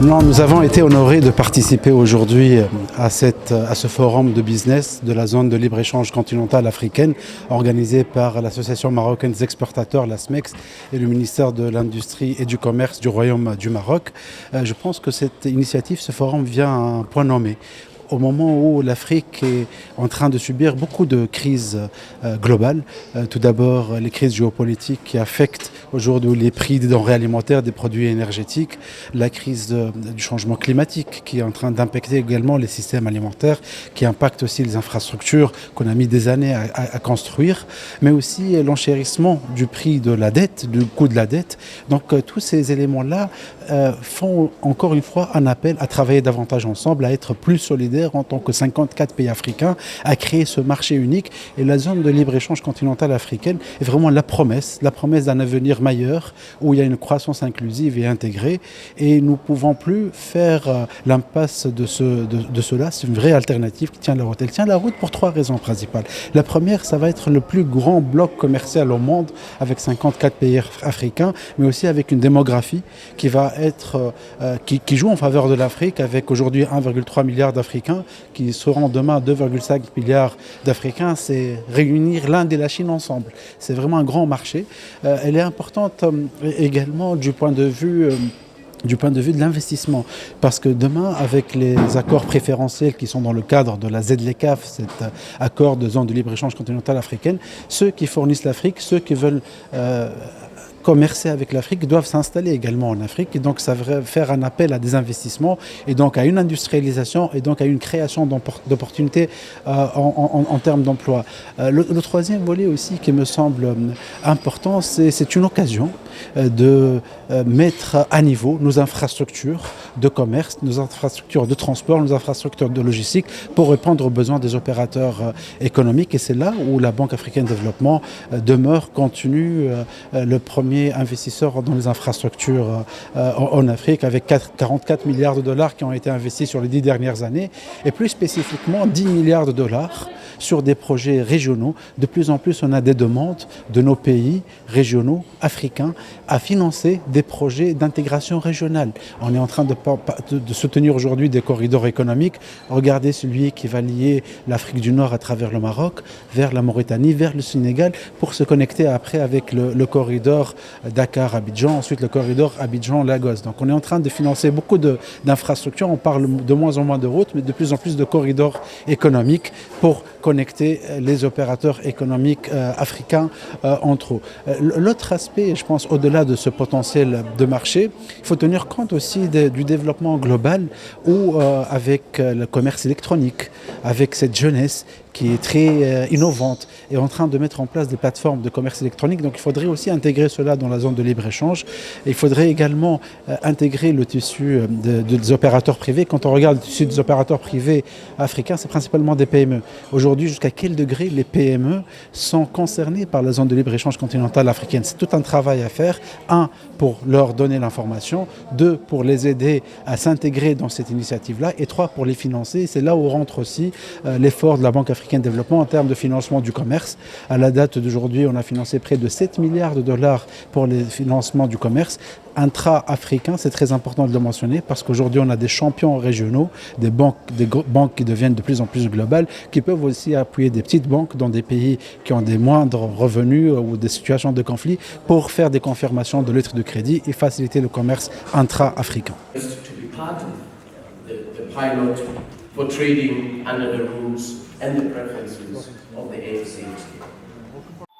Non, nous avons été honorés de participer aujourd'hui à ce forum de business de la zone de libre-échange continentale africaine organisé par l'Association marocaine des exportateurs, la SMEX, et le ministère de l'Industrie et du Commerce du Royaume du Maroc. Je pense que cette initiative, ce forum vient à un point nommé. Au moment où l'Afrique est en train de subir beaucoup de crises globales. Tout d'abord, les crises géopolitiques qui affectent aujourd'hui les prix des denrées alimentaires, des produits énergétiques, la crise du changement climatique qui est en train d'impacter également les systèmes alimentaires, qui impacte aussi les infrastructures qu'on a mis des années à construire, mais aussi l'enchérissement du prix de la dette, du coût de la dette. Donc tous ces éléments-là font encore une fois un appel à travailler davantage ensemble, à être plus solidaires en tant que 54 pays africains, à créer ce marché unique. Et la zone de libre-échange continentale africaine est vraiment la promesse d'un avenir meilleur où il y a une croissance inclusive et intégrée. Et nous ne pouvons plus faire l'impasse de cela. C'est une vraie alternative qui tient la route. Elle tient la route pour 3 raisons principales. La première, ça va être le plus grand bloc commercial au monde avec 54 pays africains, mais aussi avec une démographie qui va être, qui joue en faveur de l'Afrique avec aujourd'hui 1,3 milliard d'Africains qui seront demain 2,5 milliards d'Africains. C'est réunir l'Inde et la Chine ensemble. C'est vraiment un grand marché. Elle est importante également du point de vue de l'investissement. Parce que demain, avec les accords préférentiels qui sont dans le cadre de la ZLECAf, cet accord de zone de libre-échange continentale africaine, ceux qui fournissent l'Afrique, ceux qui veulent commercer avec l'Afrique doivent s'installer également en Afrique, et donc ça va faire un appel à des investissements et donc à une industrialisation et donc à une création d'opportunités en termes d'emploi. Le troisième volet aussi qui me semble important, c'est une occasion de mettre à niveau nos infrastructures de commerce, nos infrastructures de transport, nos infrastructures de logistique pour répondre aux besoins des opérateurs économiques, et c'est là où la Banque africaine de développement demeure, continue le premier investisseur dans les infrastructures en Afrique, avec 44 milliards de dollars qui ont été investis sur les 10 dernières années, et plus spécifiquement 10 milliards de dollars sur des projets régionaux. De plus en plus, on a des demandes de nos pays régionaux, africains, à financer des projets d'intégration régionale. On est en train de soutenir aujourd'hui des corridors économiques. Regardez celui qui va lier l'Afrique du Nord à travers le Maroc, vers la Mauritanie, vers le Sénégal, pour se connecter après avec le corridor Dakar-Abidjan, ensuite le corridor Abidjan-Lagos. Donc on est en train de financer beaucoup d'infrastructures. On parle de moins en moins de routes, mais de plus en plus de corridors économiques pour connecter les opérateurs économiques africains entre eux. L'autre aspect, je pense, au-delà de ce potentiel de marché, il faut tenir compte aussi du développement global où, avec le commerce électronique, avec cette jeunesse qui est très innovante et en train de mettre en place des plateformes de commerce électronique. Donc il faudrait aussi intégrer cela dans la zone de libre-échange. Et il faudrait également intégrer le tissu des opérateurs privés. Quand on regarde le tissu des opérateurs privés africains, c'est principalement des PME. Aujourd'hui, jusqu'à quel degré les PME sont concernées par la zone de libre-échange continentale africaine? C'est tout un travail à faire. 1, pour leur donner l'information. 2, pour les aider à s'intégrer dans cette initiative-là. Et 3, pour les financer. C'est là où rentre aussi l'effort de la Banque africaine de développement en termes de financement du commerce. À la date d'aujourd'hui, on a financé près de 7 milliards de dollars pour les financements du commerce intra-africain. C'est très important de le mentionner parce qu'aujourd'hui, on a des champions régionaux, des banques qui deviennent de plus en plus globales, qui peuvent aussi appuyer des petites banques dans des pays qui ont des moindres revenus ou des situations de conflit pour faire des confirmations de lettres de crédit et faciliter le commerce intra-africain. For trading under the rules and the preferences of the AFCFTA.